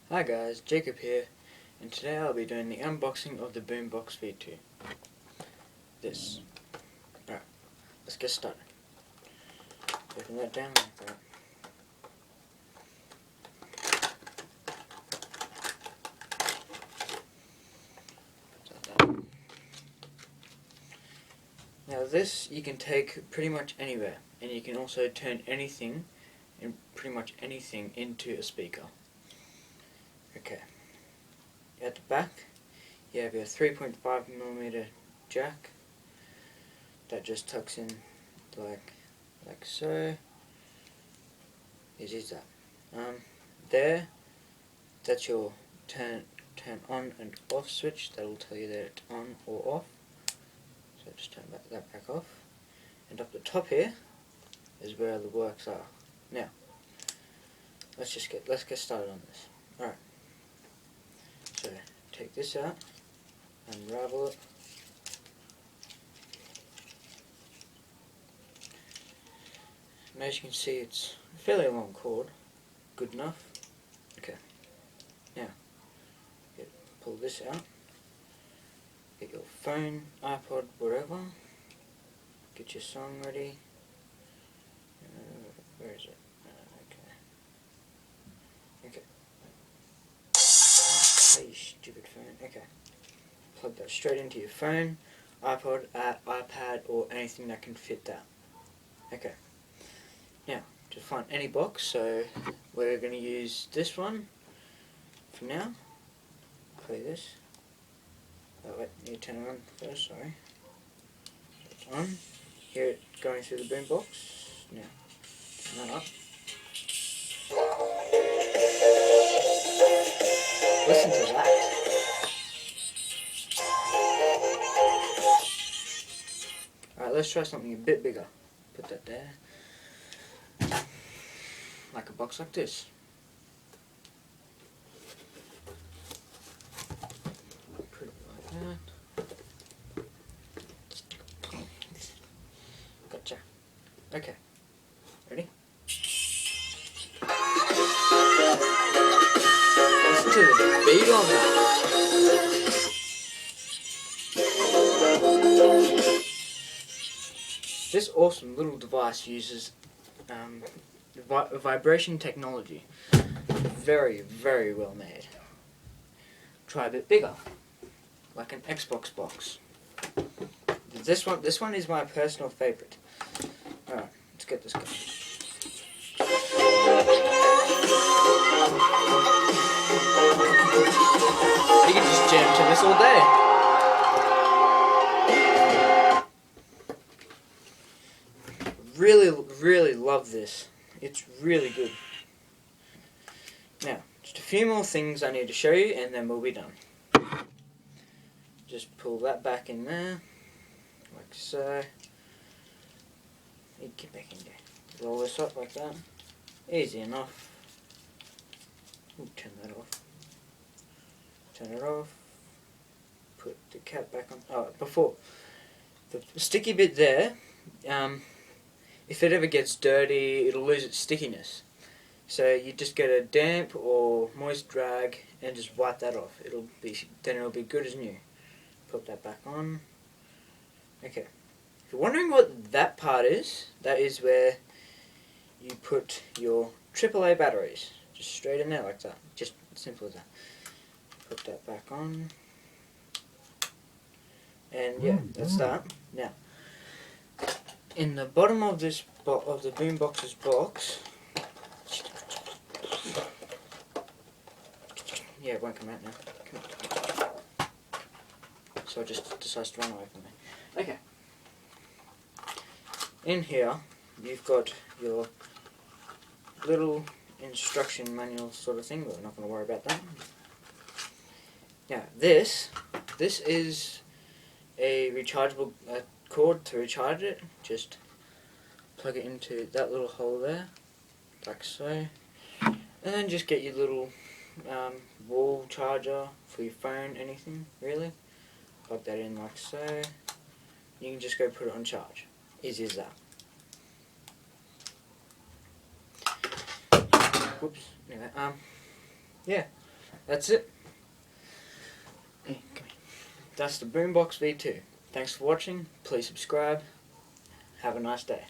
Hi guys, Jacob here, and today I'll be doing the unboxing of the boombox V2. This. Alright, let's get started. Open that down like that. Put that down. Now this you can take pretty much anywhere, and you can also turn anything, and pretty much anything, into a speaker. Okay. At the back, you have your 3.5mm jack that just tucks in like so. Is that. There, that's your turn on and off switch. That will tell you that it's on or off. So just turn that back off. And up the top here is where the works are. Now, let's get started on this. Alright. So take this out, unravel it, and as you can see it's a fairly long cord, good enough. Okay, now pull this out, get your phone, iPod, whatever, get your song ready. Where is it? Okay. You stupid phone. Okay. Plug that straight into your phone, iPod, iPad, or anything that can fit that. Okay. Now, to find any box, so we're going to use this one for now. Play this. Oh wait, need to turn it on first, sorry. So it's on. Hear it going through the boombox. Now, turn that up. Listen to that. Alright, let's try something a bit bigger. Put that there. Like a box like this. Put it like that. Gotcha. Okay. Ready? Listen to the beat on that. This awesome little device uses vibration technology. Very, very well made. Try a bit bigger, like an Xbox box. This one is my personal favorite. Alright, let's get this going. You can just jam to this all day. Really love this. It's really good. Now, just a few more things I need to show you and then we'll be done. Just pull that back in there, like so. You get back in there. Roll this up like that. Easy enough. Ooh, turn that off. Turn it off. Put the cap back on. Oh, before. The sticky bit there, if it ever gets dirty, it'll lose its stickiness. So you just get a damp or moist rag and just wipe that off. Then it'll be good as new. Put that back on. Okay. If you're wondering what that part is, that is where you put your AAA batteries. Just straight in there like that. Just simple as that. Put that back on. And yeah, that's that. Now, in the bottom of this of the boombox's box, yeah, it won't come out now. Come on. So it just decides to run away from me. Okay. In here, you've got your little instruction manual sort of thing, but we're not going to worry about that. Now, this is a rechargeable cord to recharge it. Just plug it into that little hole there, like so, and then just get your little wall charger for your phone, anything really. Plug that in like so. You can just go put it on charge. Easy as that. Whoops. Anyway, yeah. that's it. Hey, come here. That's the Boombox V2. Thanks for watching. Please subscribe. Have a nice day.